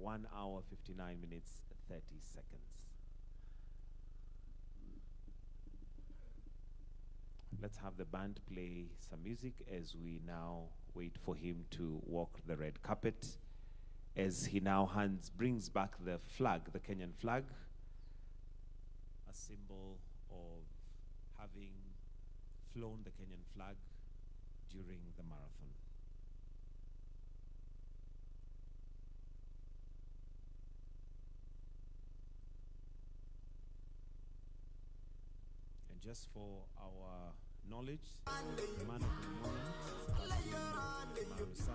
1 hour, 59 minutes, 30 seconds. Let's have the band play some music as we now wait for him to walk the red carpet, as he now brings back the flag, the Kenyan flag, a symbol of having flown the Kenyan flag during the marathon. And just for our knowledge, the man of the moment, Sabastian Sawe.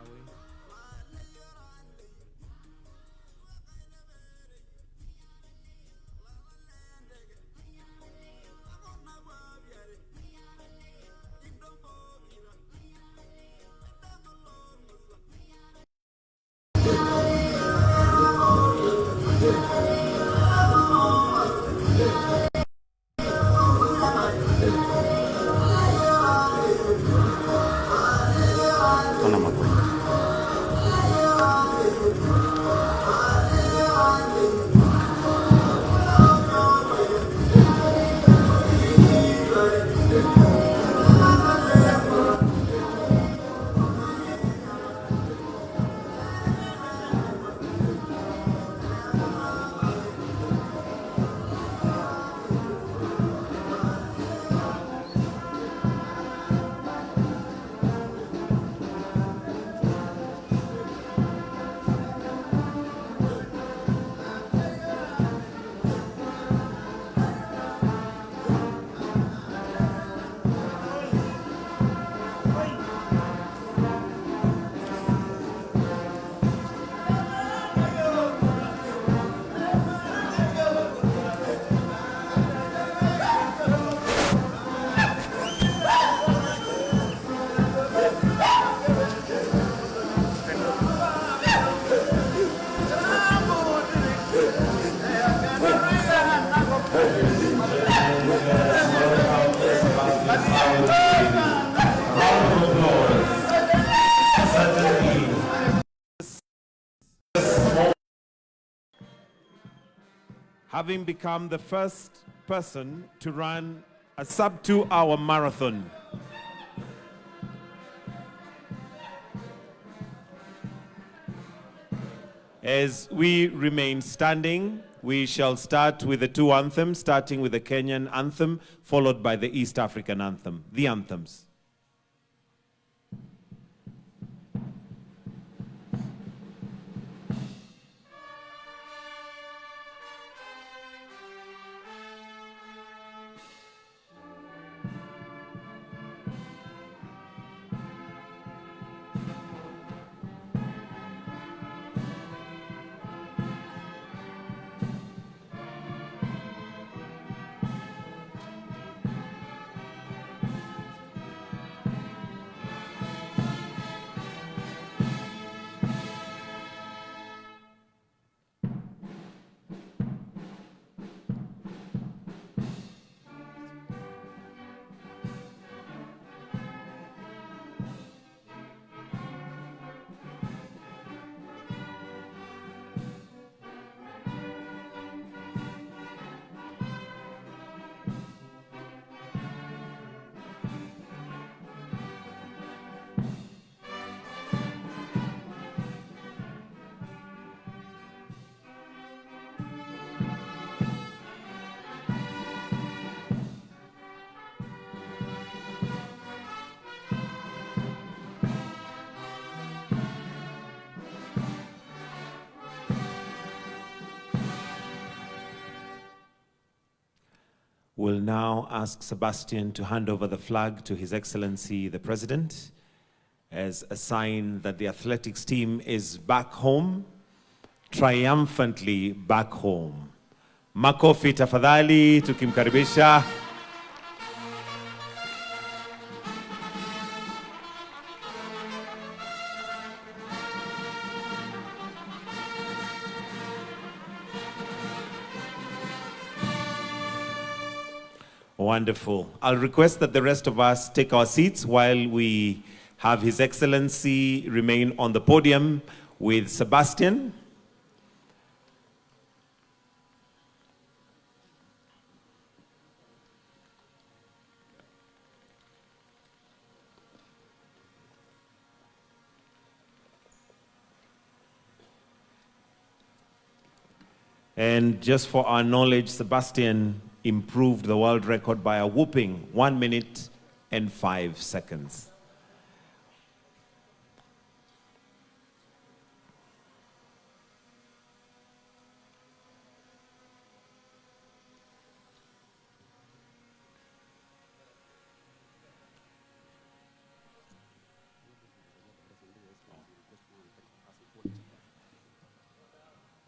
Having become the first person to run a sub-2-hour marathon. As we remain standing, we shall start with the two anthems, starting with the Kenyan anthem, followed by the East African anthem, the anthems. We'll now ask Sabastian to hand over the flag to His Excellency the President as a sign that the athletics team is back home, triumphantly back home. Makofi tafadhali tukimkaribisha. Wonderful. I'll request that the rest of us take our seats while we have His Excellency remain on the podium with Sabastian. And just for our knowledge, Sebastian improved the world record by a whooping 1 minute and 5 seconds.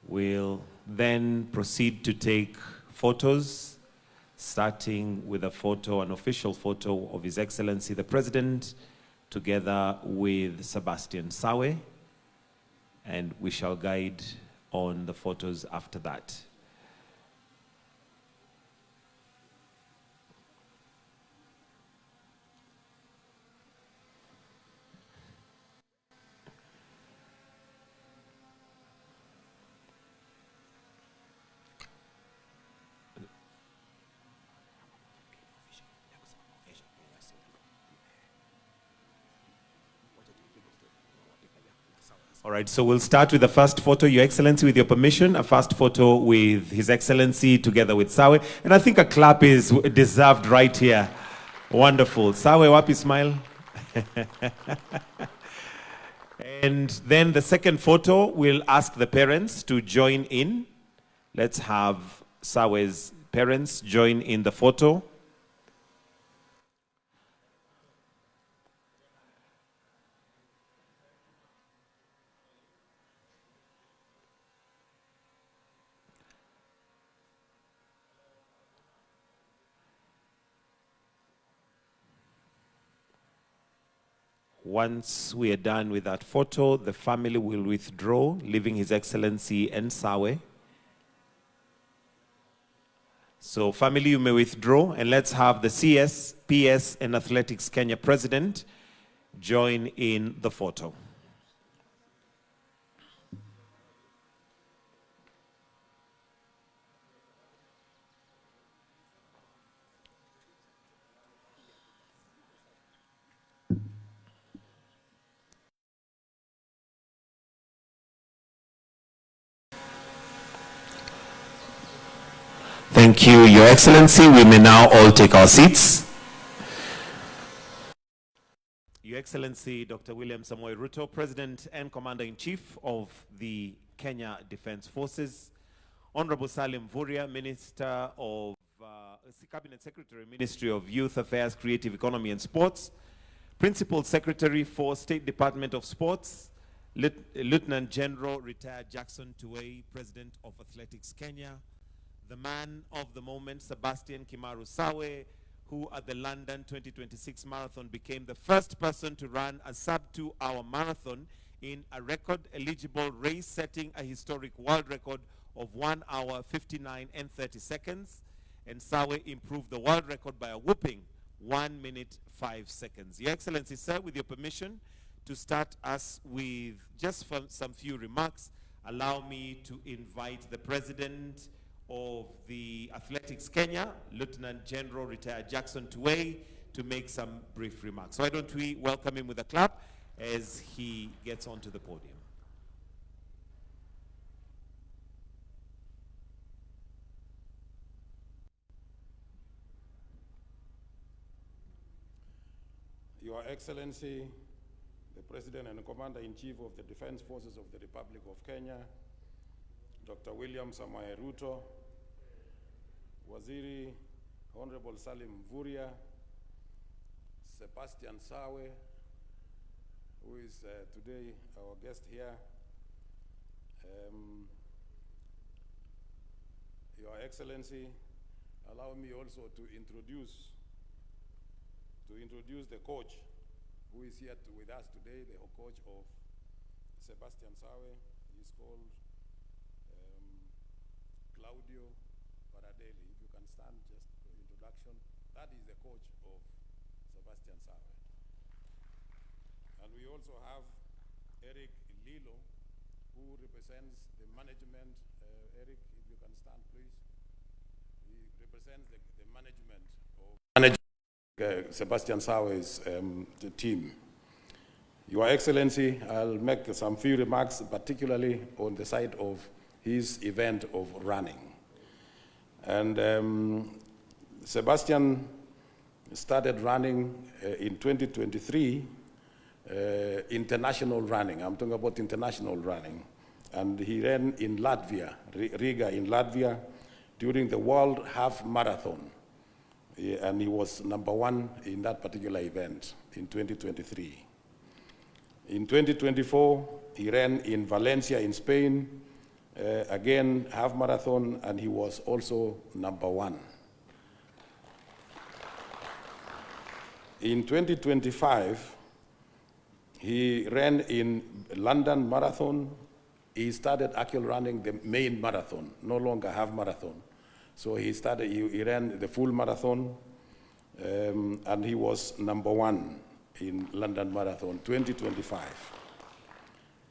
We'll then proceed to take photos, starting with a photo, an official photo of His Excellency the President, together with Sabastian Sawe, and we shall guide on the photos after that. All right, so we'll start with the first photo, Your Excellency, with your permission, a first photo with His Excellency together with Sawe. And I think a clap is deserved right here. Wonderful. Sawe, wapi smile. And then the second photo, we'll ask the parents to join in. Let's have Sawe's parents join in the photo. Once we are done with that photo, the family will withdraw, leaving His Excellency and Sawe. So family, you may withdraw, and let's have the CS, PS, and Athletics Kenya President join in the photo. Thank you, Your Excellency. We may now all take our seats. Your Excellency, Dr. William Ruto, President and Commander-in-Chief of the Kenya Defense Forces. Honorable Salim Mvurya, Minister of Cabinet Secretary, Ministry of Youth Affairs, Creative Economy and Sports. Principal Secretary for State Department of Sports. Lieutenant General Retired Jackson Tuwei, President of Athletics Kenya. The man of the moment, Sabastian Sawe, who at the London 2026 marathon became the first person to run a sub-2-hour marathon in a record-eligible race, setting a historic world record of 1 hour, 59 and 30 seconds. And Sawe improved the world record by a whooping 1 minute, 5 seconds. Your Excellency, sir, with your permission, to start us with just some few remarks, allow me to invite the President of the Athletics Kenya, Lieutenant General Retired Jackson Tuwei, to make some brief remarks. So why don't we welcome him with a clap as he gets onto the podium. Your Excellency, the President and Commander-in-Chief of the Defense Forces of the Republic of Kenya, Dr. William Ruto, Waziri, Honorable Salim Mvurya, Sabastian Sawe, who is today our guest here, Your Excellency, allow me also to introduce the coach who is here with us today, the coach of Sabastian Sawe. He's called Claudio. If you can stand just for introduction. That is the coach of Sabastian Sawe. And we also have Eric Lilo, who represents the management. Eric, if you can stand, please. He represents the management of Sabastian Sawe's the team. Your Excellency, I'll make some few remarks, particularly on the side of his event of running. And Sabastian started running in 2023, international running. I'm talking about international running. And he ran in Latvia, Riga in Latvia, during the World Half Marathon. And he was #1 in that particular event in 2023. In 2024, he ran in Valencia in Spain, again, half marathon, and he was also #1. In 2025, he ran in London Marathon. He started actually running the main marathon, no longer half marathon. So he ran the full marathon, and he was #1 in London Marathon 2025.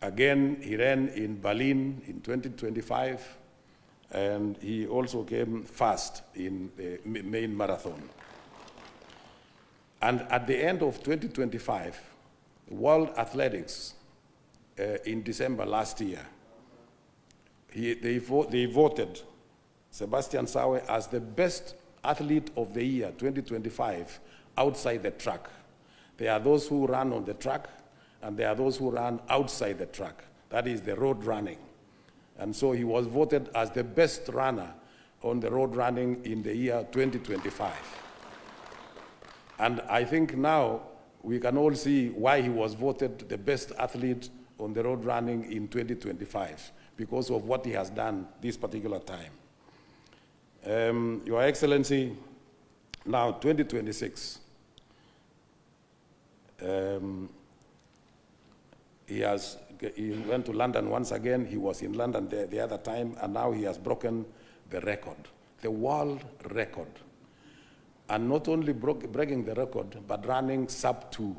Again, he ran in Berlin in 2025, and he also came first in the main marathon. And at the end of 2025, World Athletics, in December last year, they voted Sabastian Sawe as the best athlete of the year 2025 outside the track. There are those who run on the track, and there are those who run outside the track. That is the road running. And so he was voted as the best runner on the road running in the year 2025. And I think now we can all see why he was voted the best athlete on the road running in 2025, because of what he has done this particular time. Your Excellency, now 2026, he went to London once again. He was in London the other time, and now he has broken the record, the world record. And not only breaking the record, but running sub-2,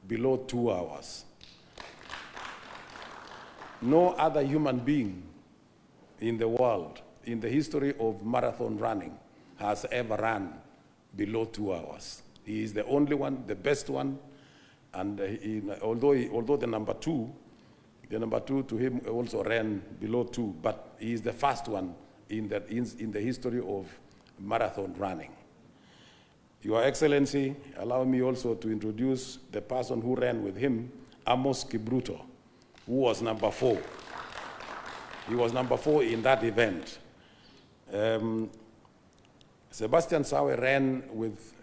below 2 hours. No other human being in the world, in the history of marathon running, has ever run below 2 hours. He is the only one, the best one, and although the number two to him also ran below 2, but he is the first one in the history of marathon running. Your Excellency, allow me also to introduce the person who ran with him, Amos Kipruto, who was #4. He was #4 in that event. Sabastian Sawe ran with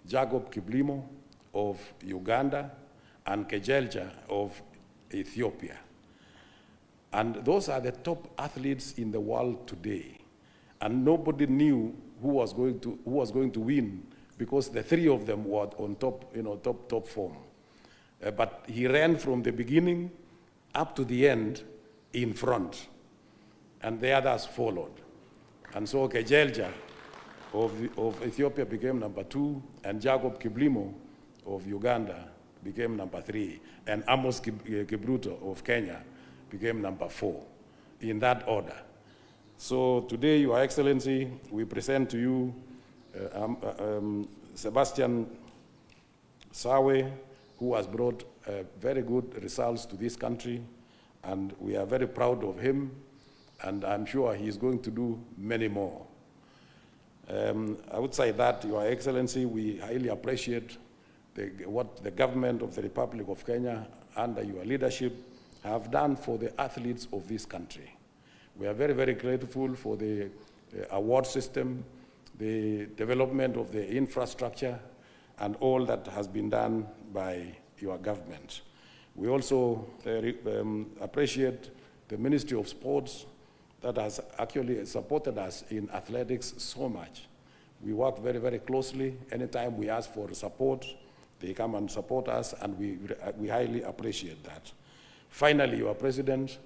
Jacob Kiplimo of Uganda and Kejelja of Ethiopia. And those are the top athletes in the world today. And nobody knew who was going to win, because the three of them were on top, top form. But he ran from the beginning up to the end in front, and the others followed. And so Kejelja of Ethiopia became #2, and Jacob Kiplimo of Uganda became #3, and Amos Kipruto of Kenya became #4, in that order. So today, Your Excellency, we present to you Sabastian Sawe, who has brought very good results to this country, and we are very proud of him, and I'm sure he is going to do many more. I would say that, Your Excellency, we highly appreciate what the government of the Republic of Kenya, under your leadership, have done for the athletes of this country. We are very, very grateful for the award system, the development of the infrastructure, and all that has been done by your government. We also appreciate the Ministry of Sports that has actually supported us in athletics so much. We work very, very closely. Anytime we ask for support, they come and support us, and we highly appreciate that. Finally, Your President,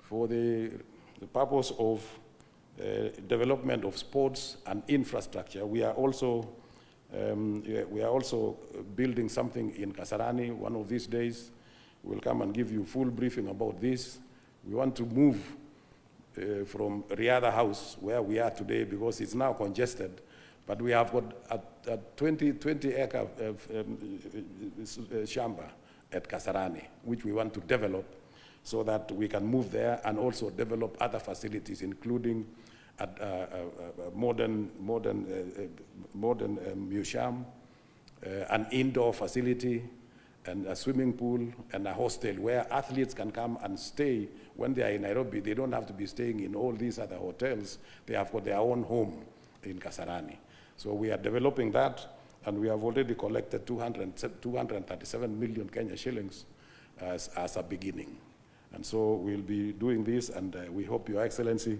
for the purpose of development of sports and infrastructure, we are also building something in Kasarani. One of these days, we'll come and give you full briefing about this. We want to move from Riada House, where we are today, because it's now congested, but we have got a 20-acre shamba at Kasarani, which we want to develop so that we can move there and also develop other facilities, including a modern museum, an indoor facility, and a swimming pool, and a hostel where athletes can come and stay when they are in Nairobi. They don't have to be staying in all these other hotels. They have got their own home in Kasarani. So we are developing that, and we have already collected 237 million Kenya shillings as a beginning. And so we'll be doing this, and we hope, Your Excellency,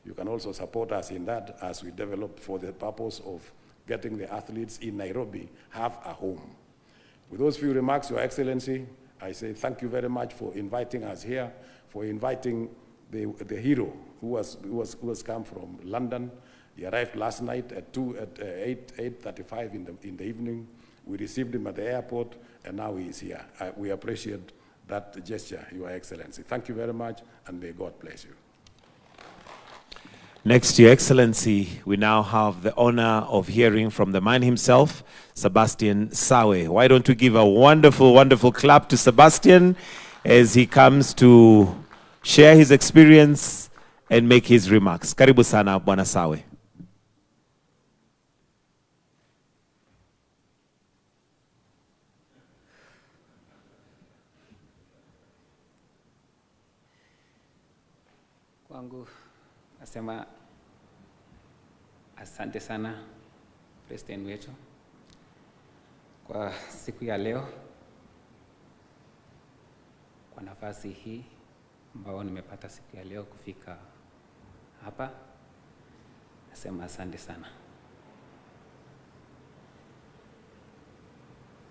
you can also support us in that as we develop for the purpose of getting the athletes in Nairobi have a home. With those few remarks, Your Excellency, I say thank you very much for inviting us here, for inviting the hero who has come from London. He arrived last night at 8:35 in the evening. We received him at the airport, and now he is here. We appreciate that gesture, Your Excellency. Thank you very much, and may God bless you. Next, Your Excellency, we now have the honor of hearing from the man himself, Sabastian Sawe. Why don't we give a wonderful, wonderful clap to Sabastian as he comes to share his experience and make his remarks. Karibu sana, Bwana Sawe. Kwangu nasema asante sana President wetu kwa siku ya leo, kwa nafasi hii ambao nimepata siku ya leo kufika hapa. Nasema asante sana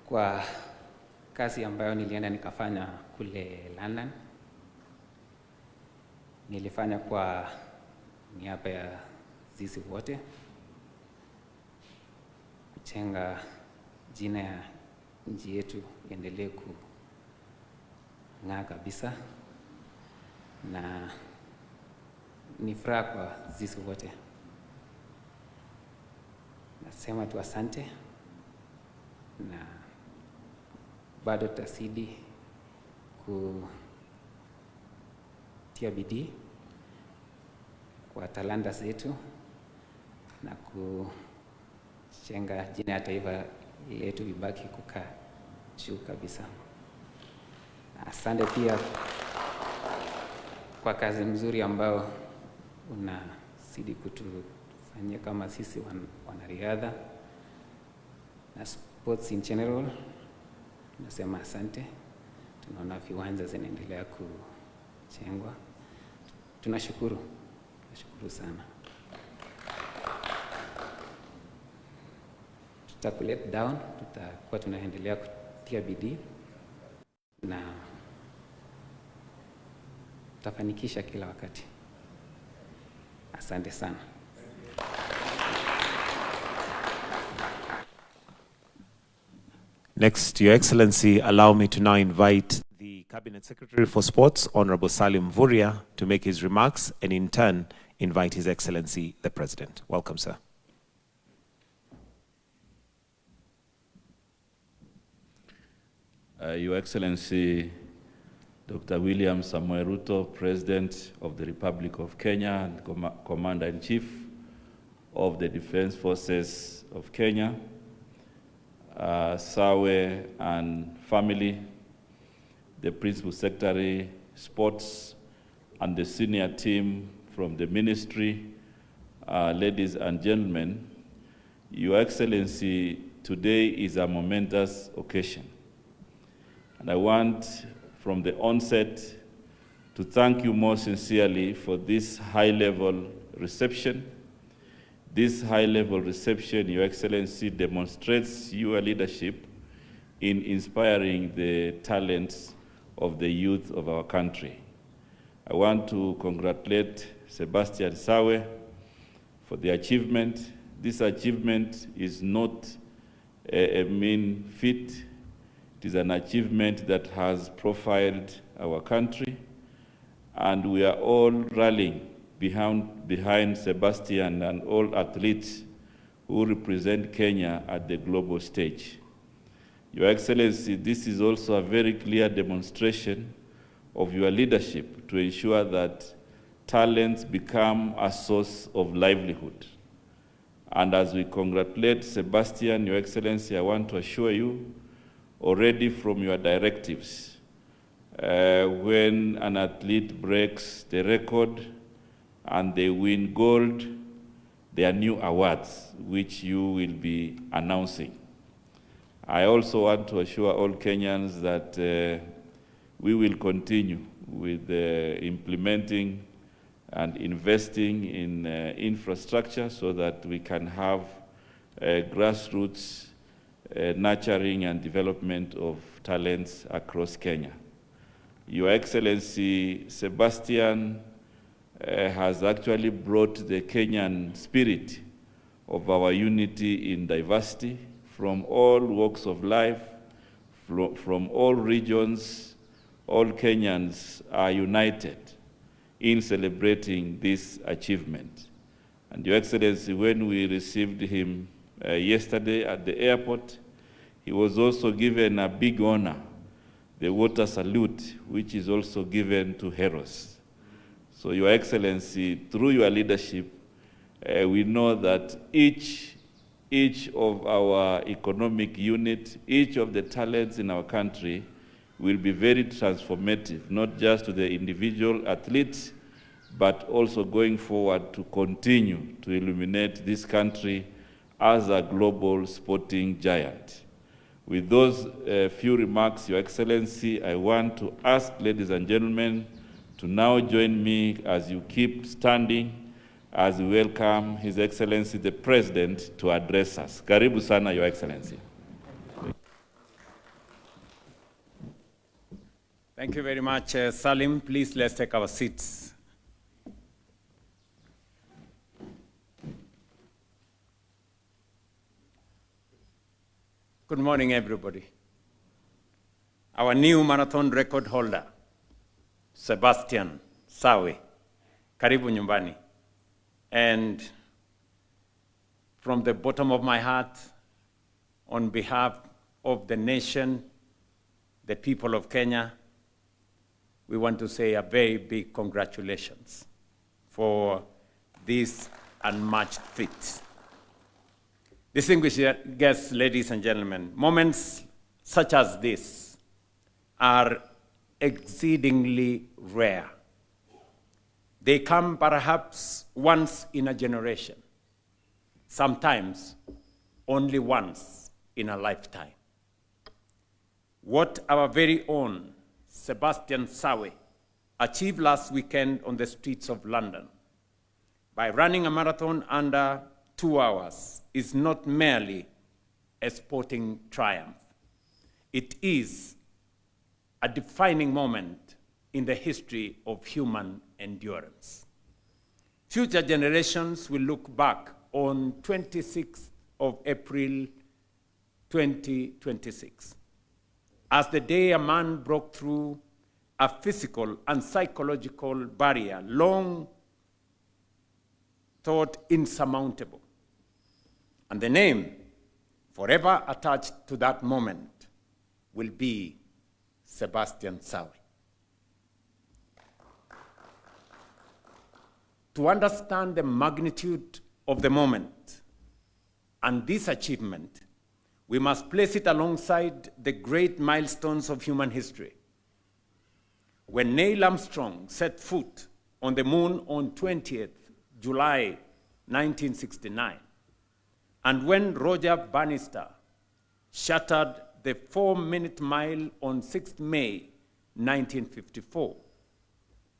kwa kazi ambayo nilienda nikafanya kule London. Nilifanya kwa niaba ya sisi wote kujenga jina ya nchi yetu iendelee kung'aa kabisa, na ni furaha kwa sisi wote. Nasema tu asante, na bado tutazidi kutia bidii kwa talanta zetu na kujenga jina ya taifa letu ibaki kukaa juu kabisa. Asante pia kwa kazi mzuri ambao unazidi kutufanyia kama sisi wanariadha na sports in general. Nasema asante. Tunaona viwanja zinaendelea kujengwa. Tunashukuru sana. Tutakulet down, tutakuwa tunaendelea kutia bidii na tutafanikisha kila wakati. Asante sana. Next, Your Excellency, allow me to now invite the Cabinet Secretary for Sports, Honorable Salim Vuria, to make his remarks, and in turn, invite His Excellency, the President. Welcome, sir. Your Excellency, Dr. William Ruto, President of the Republic of Kenya and Commander-in-Chief of the Defense Forces of Kenya, Sawe and family, the Principal Secretary, Sports, and the senior team from the ministry, ladies and gentlemen, Your Excellency, today is a momentous occasion. And I want, from the onset, to thank you most sincerely for this high-level reception. This high-level reception, Your Excellency, demonstrates your leadership in inspiring the talents of the youth of our country. I want to congratulate Sabastian Sawe for the achievement. This achievement is not a mean feat. It is an achievement that has profiled our country, and we are all rallying behind Sabastian and all athletes who represent Kenya at the global stage. Your Excellency, this is also a very clear demonstration of your leadership to ensure that talents become a source of livelihood. And as we congratulate Sabastian, Your Excellency, I want to assure you, already from your directives, when an athlete breaks the record and they win gold, there are new awards which you will be announcing. I also want to assure all Kenyans that we will continue with implementing and investing in infrastructure so that we can have grassroots nurturing and development of talents across Kenya. Your Excellency, Sabastian has actually brought the Kenyan spirit of our unity in diversity from all walks of life, from all regions. All Kenyans are united in celebrating this achievement. And Your Excellency, when we received him yesterday at the airport, he was also given a big honor, the water salute, which is also given to heroes. So Your Excellency, through your leadership, we know that each of our economic unit, each of the talents in our country will be very transformative, not just to the individual athletes, but also going forward to continue to illuminate this country as a global sporting giant. With those few remarks, Your Excellency, I want to ask ladies and gentlemen to now join me as you keep standing as we welcome His Excellency the President to address us. Karibu sana, Your Excellency. Thank you very much, Salim. Please, let's take our seats. Good morning, everybody. Our new marathon record holder, Sabastian Sawe, karibu nyumbani. And from the bottom of my heart, on behalf of the nation, the people of Kenya, we want to say a very big congratulations for this unmatched feat. Distinguished guests, ladies and gentlemen, moments such as this are exceedingly rare. They come perhaps once in a generation, sometimes only once in a lifetime. What our very own Sabastian Sawe achieved last weekend on the streets of London by running a marathon under 2 hours is not merely a sporting triumph. It is a defining moment in the history of human endurance. Future generations will look back on 26th of April 2026 as the day a man broke through a physical and psychological barrier long thought insurmountable. And the name forever attached to that moment will be Sabastian Sawe. To understand the magnitude of the moment and this achievement, we must place it alongside the great milestones of human history. When Neil Armstrong set foot on the moon on 20th July 1969, and when Roger Bannister shattered the 4-minute mile on 6th May 1954,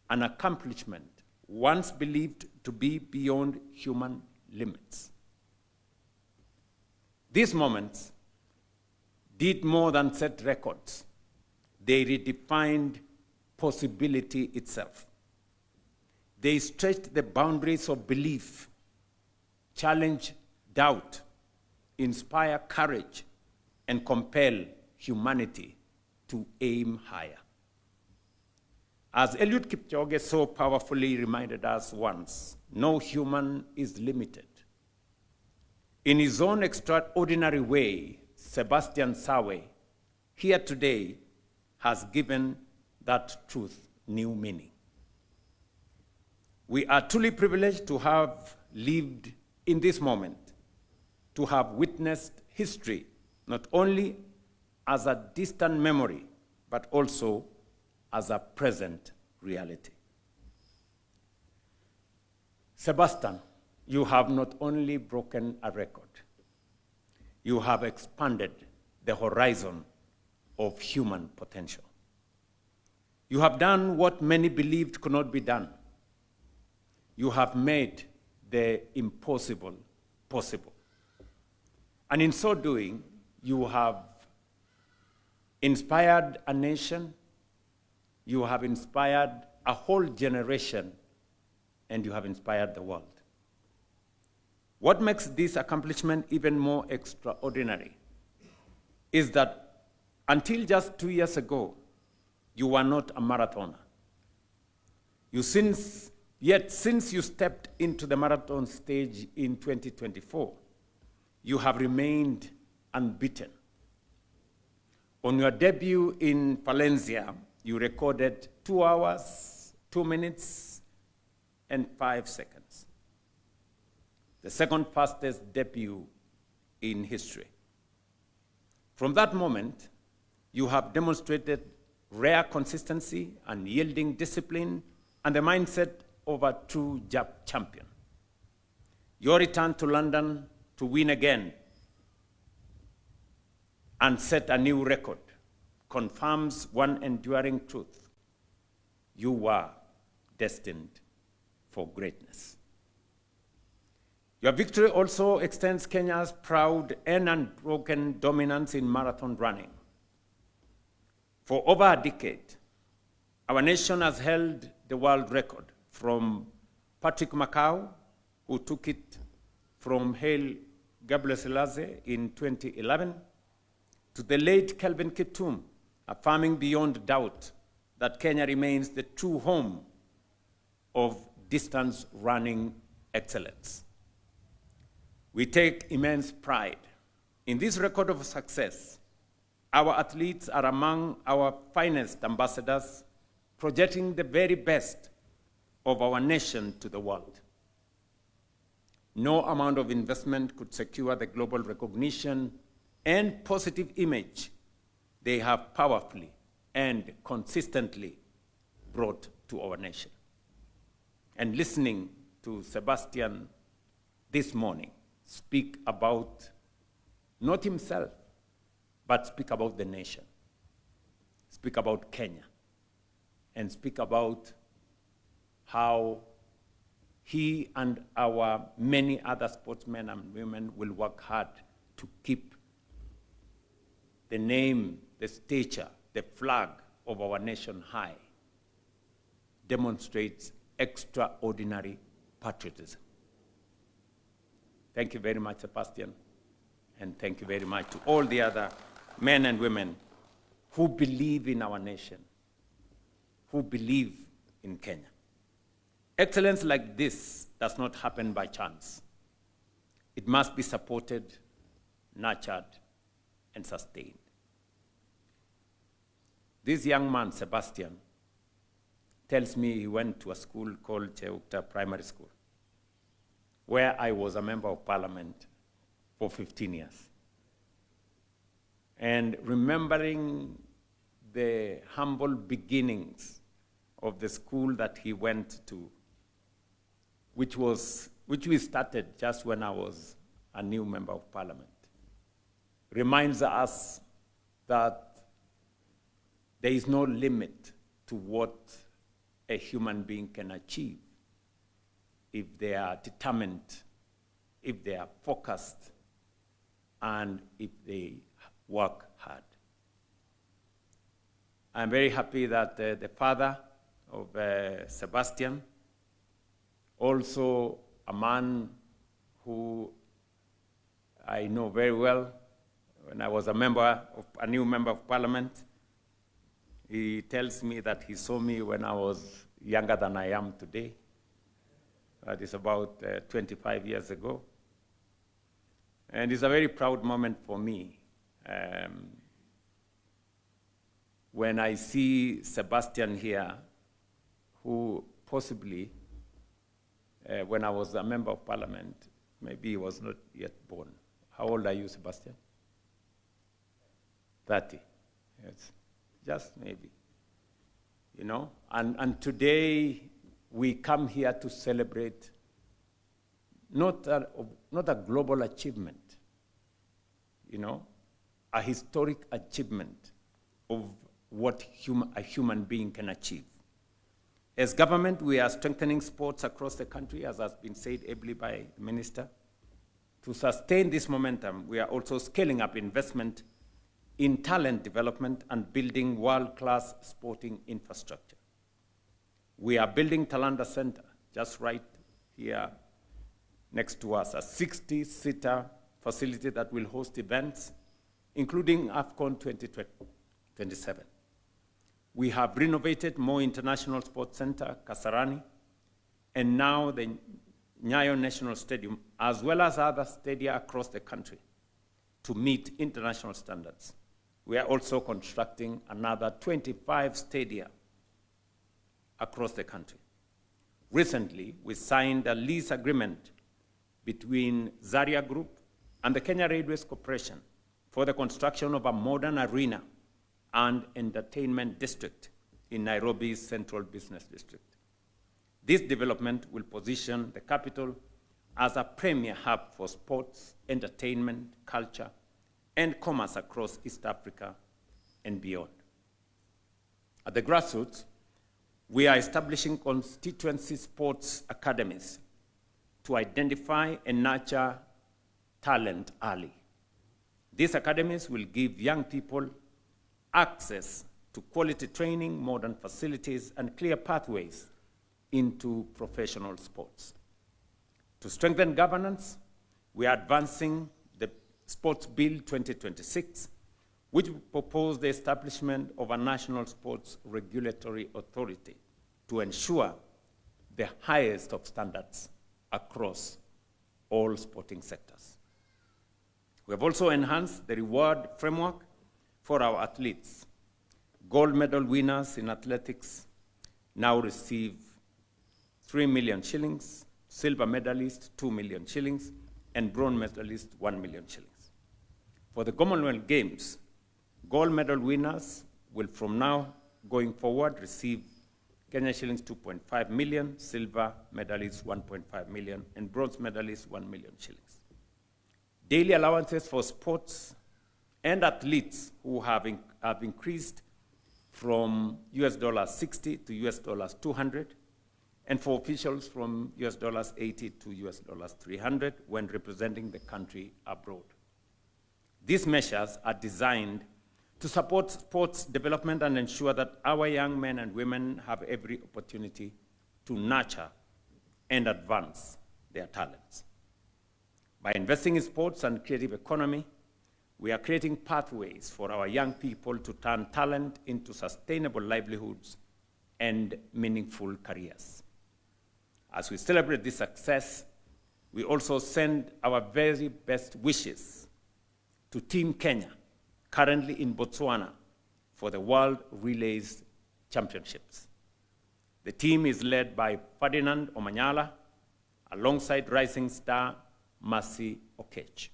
an accomplishment once believed to be beyond human limits. These moments did more than set records. They redefined possibility itself. They stretched the boundaries of belief, challenged doubt, inspire courage, and compel humanity to aim higher. As Eliud Kipchoge so powerfully reminded us once, no human is limited. In his own extraordinary way, Sabastian Sawe, here today, has given that truth new meaning. We are truly privileged to have lived in this moment, to have witnessed history, not only as a distant memory, but also as a present reality. Sabastian, you have not only broken a record, you have expanded the horizon of human potential. You have done what many believed could not be done. You have made the impossible possible. And in so doing, you have inspired a nation, you have inspired a whole generation, and you have inspired the world. What makes this accomplishment even more extraordinary is that until just 2 years ago, you were not a marathoner. Yet since you stepped into the marathon stage in 2024, you have remained unbeaten. On your debut in Valencia, you recorded 2 hours, 2 minutes, and 5 seconds. The second fastest debut in history. From that moment, you have demonstrated rare consistency, unyielding discipline, and the mindset of a true champion. Your return to London to win again and set a new record confirms one enduring truth. You were destined for greatness. Your victory also extends Kenya's proud and unbroken dominance in marathon running. For over a decade, our nation has held the world record from Patrick Macau, who took it from Haile Gebrselassie in 2011, to the late Kelvin Kiptum, affirming beyond doubt that Kenya remains the true home of distance running excellence. We take immense pride in this record of success. Our athletes are among our finest ambassadors, projecting the very best of our nation to the world. No amount of investment could secure the global recognition and positive image they have powerfully and consistently brought to our nation. And listening to Sabastian this morning speak about not himself, but speak about the nation, speak about Kenya, and speak about how he and our many other sportsmen and women will work hard to keep the name, the stature, the flag of our nation high, demonstrates extraordinary patriotism. Thank you very much, Sebastian, and thank you very much to all the other men and women who believe in our nation, who believe in Kenya. Excellence like this does not happen by chance. It must be supported, nurtured, and sustained. This young man, Sabastian, tells me he went to a school called Cheukta Primary School, where I was a member of parliament for 15 years. And remembering the humble beginnings of the school that he went to, which we started just when I was a new member of parliament, reminds us that there is no limit to what a human being can achieve if they are determined, if they are focused, and if they work hard. I'm very happy that the father of Sabastian, also a man who I know very well when I was a new member of parliament, he tells me that he saw me when I was younger than I am today. That is about 25 years ago. And it's a very proud moment for me when I see Sabastian here, who possibly, when I was a member of parliament, maybe he was not yet born. How old are you, Sabastian? 30. Yes, just maybe. You know, and today we come here to celebrate not a global achievement, you know, a historic achievement of what a human being can achieve. As government, we are strengthening sports across the country, as has been said ably by the minister. To sustain this momentum, we are also scaling up investment in talent development and building world-class sporting infrastructure. We are building Talanta Center, just right here next to us, a 60-seater facility that will host events, including AFCON 2027. We have renovated Mo International Sports Center, Kasarani, and now the Nyayo National Stadium, as well as other stadia across the country, to meet international standards. We are also constructing another 25 stadia across the country. Recently, we signed a lease agreement between Zaria Group and the Kenya Railways Corporation for the construction of a modern arena and entertainment district in Nairobi's Central Business District. This development will position the capital as a premier hub for sports, entertainment, culture, and commerce across East Africa and beyond. At the grassroots, we are establishing constituency sports academies to identify and nurture talent early. These academies will give young people access to quality training, modern facilities, and clear pathways into professional sports. To strengthen governance, we are advancing the Sports Bill 2026, which proposed the establishment of a national sports regulatory authority to ensure the highest of standards across all sporting sectors. We have also enhanced the reward framework for our athletes. Gold medal winners in athletics now receive 3 million shillings, silver medalists 2 million shillings, and bronze medalists 1 million shillings. For the Commonwealth Games, gold medal winners will from now going forward receive Kenya shillings 2.5 million, silver medalists 1.5 million, and bronze medalists 1 million shillings. Daily allowances for sports and athletes who have increased from $60 to $200, and for officials from $80 to $300 when representing the country abroad. These measures are designed to support sports development and ensure that our young men and women have every opportunity to nurture and advance their talents. By investing in sports and creative economy, we are creating pathways for our young people to turn talent into sustainable livelihoods and meaningful careers. As we celebrate this success, we also send our very best wishes to Team Kenya, currently in Botswana, for the World Relays Championships. The team is led by Ferdinand Omanyala, alongside rising star Mercy Okech.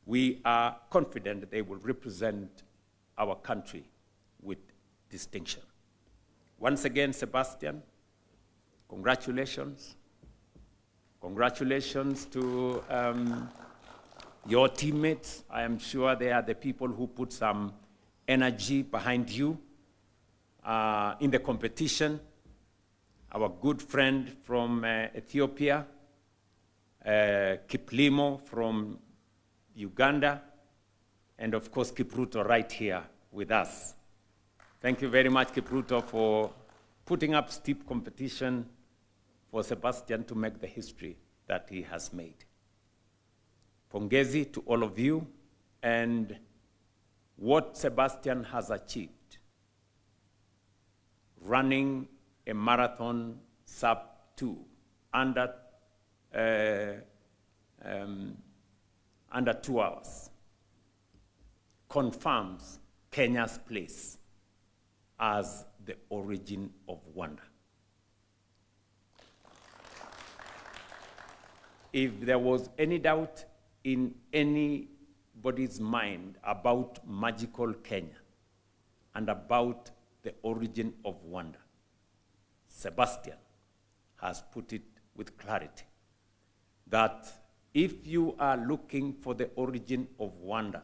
We are confident they will represent our country with distinction. Once again, Sabastian, congratulations. Congratulations to your teammates. I am sure they are the people who put some energy behind you in the competition. Our good friend from Ethiopia, Kiplimo from Uganda, and of course Kipruto right here with us. Thank you very much, Kipruto, for putting up steep competition for Sabastian to make the history that he has made. Pongezi to all of you, and what Sabastian has achieved, running a marathon sub 2 under 2 hours, confirms Kenya's place as the origin of wonder. If there was any doubt in anybody's mind about magical Kenya and about the origin of wonder, Sebastian has put it with clarity that if you are looking for the origin of wonder,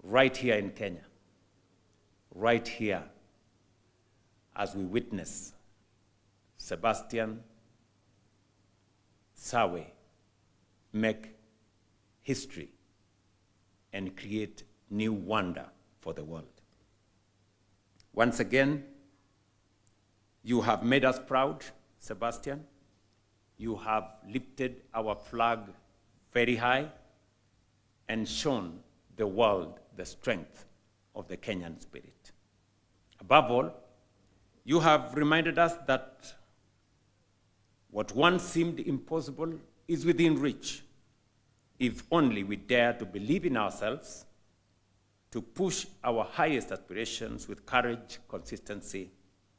right here in Kenya, right here, as we witness Sabastian Sawe make history and create new wonder for the world. Once again, you have made us proud, Sabastian. You have lifted our flag very high and shown the world the strength of the Kenyan spirit. Above all, you have reminded us that what once seemed impossible is within reach, if only we dare to believe in ourselves, to push our highest aspirations with courage, consistency,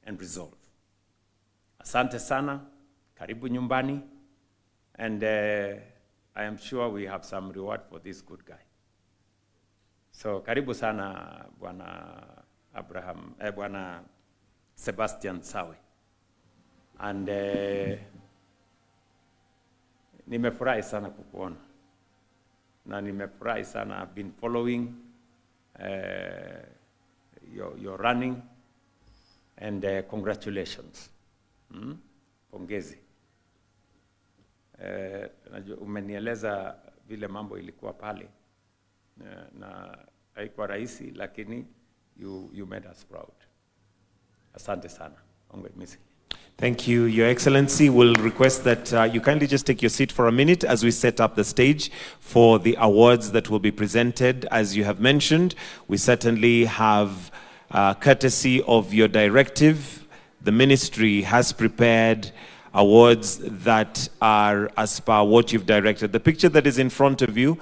and resolve. Asante sana, karibu nyumbani, and I am sure we have some reward for this good guy. So karibu sana, Bwana Sabastian Sawe. And nimefurahi sana kukuona. Na nimefurahi sana, I've been following your running, and congratulations. Pongezi. Umenieleza vile mambo ilikuwa pale na haikuwa rahisi, lakini you made us proud. Asante sana. Thank you, Your Excellency. We'll request that you kindly just take your seat for a minute as we set up the stage for the awards that will be presented. As you have mentioned, we certainly have, courtesy of your directive, the ministry has prepared awards that are as per what you've directed. The picture that is in front of you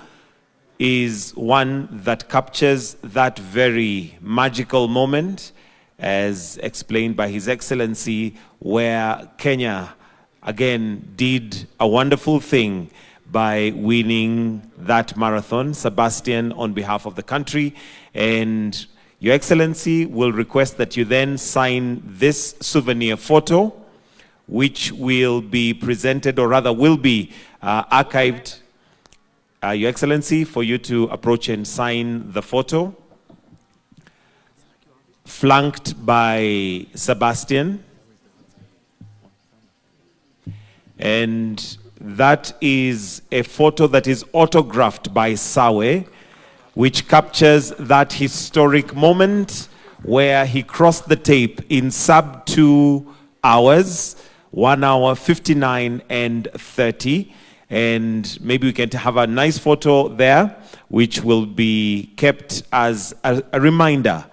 is one that captures that very magical moment, as explained by His Excellency, where Kenya again did a wonderful thing by winning that marathon. Sabastian, on behalf of the country, and Your Excellency will request that you then sign this souvenir photo, which will be presented, or rather will be archived. Your Excellency, for you to approach and sign the photo, flanked by Sabastian. And that is a photo that is autographed by Sawe, which captures that historic moment where he crossed the tape in sub 2 hours, 1 hour, 59 and 30. And maybe we can have a nice photo there, which will be kept as a reminder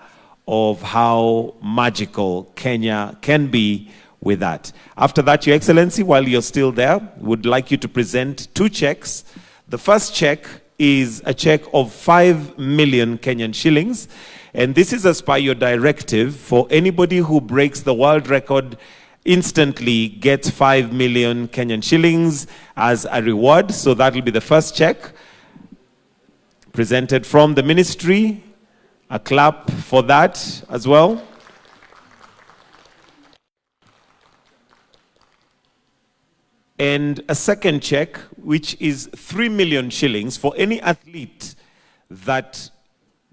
of how magical Kenya can be with that. After that, Your Excellency, while you're still there, would like you to present 2 checks. The first check is a check of 5 million Kenyan shillings. And this is as per your directive. For anybody who breaks the world record, instantly gets 5 million Kenyan shillings as a reward. So that will be the first check presented from the ministry. A clap for that as well. And a second check, which is 3 million shillings for any athlete that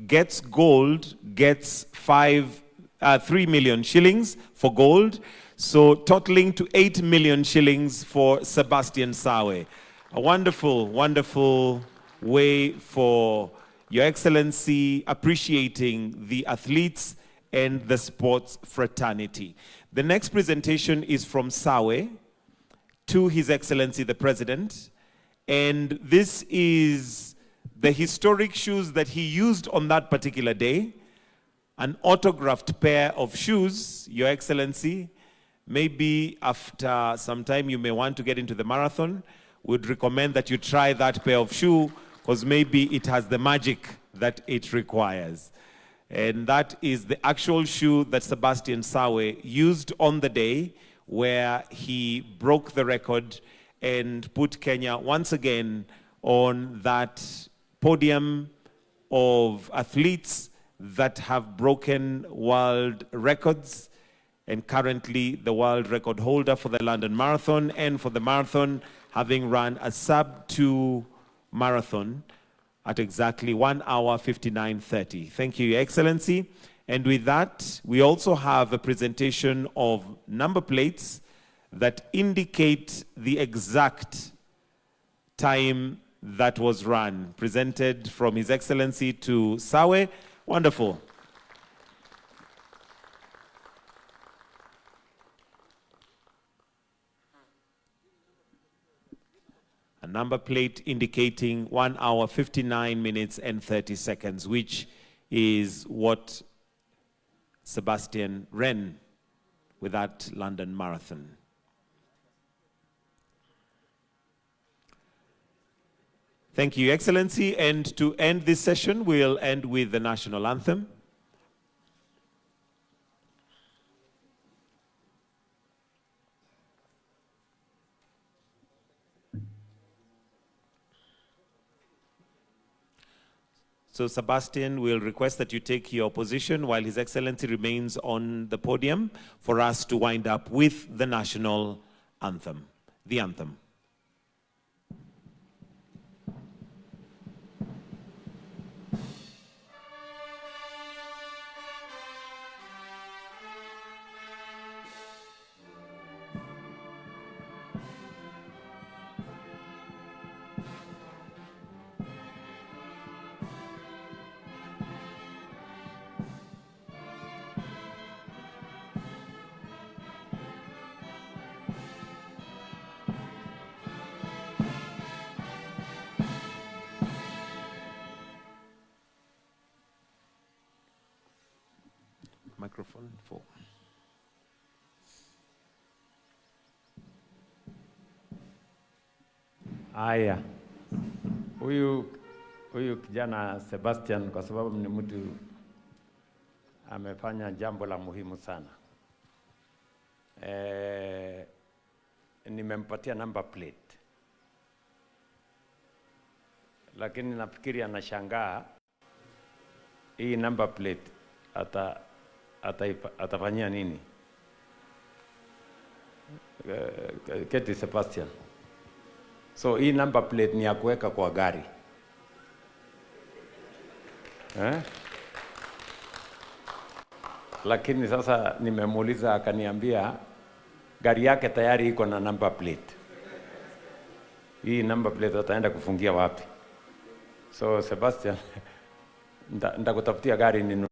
gets gold, gets 3 million shillings for gold. So totaling to 8 million shillings for Sabastian Sawe. A wonderful, wonderful way for Your Excellency appreciating the athletes and the sports fraternity. The next presentation is from Sawe to His Excellency the President. And this is the historic shoes that he used on that particular day. An autographed pair of shoes, Your Excellency. Maybe after some time you may want to get into the marathon. Would recommend that you try that pair of shoe, because maybe it has the magic that it requires. And that is the actual shoe that Sabastian Sawe used on the day where he broke the record and put Kenya once again on that podium of athletes that have broken world records, and currently the world record holder for the London Marathon and for the marathon, having run a sub-2 marathon at exactly 1 hour 59:30. Thank you, Your Excellency. And with that, we also have a presentation of number plates that indicate the exact time that was run, presented from His Excellency to Sawe. Wonderful. A number plate indicating 1 hour 59 minutes and 30 seconds, which is what Sabastian ran with that London Marathon. Thank you, Excellency. And to end this session, we'll end with the national anthem. So, Sabastian, we'll request that you take your position while His Excellency remains on the podium for us to wind up with the national anthem, the anthem. Microphone 4. Aya, huyu kijana Sebastian, kwa sababu ni mtu amefanya jambo la muhimu sana. Nimempatia number plate, lakini nafikiri anashangaa hii number plate atafanyia nini? Keti Sebastian. So hii number plate ni ya kuweka kwa gari. Lakini sasa nimemuuliza akaniambia gari yake tayari iko na number plate. Hii number plate ataenda kufungia wapi? So Sebastian, ndakutafutia gari ni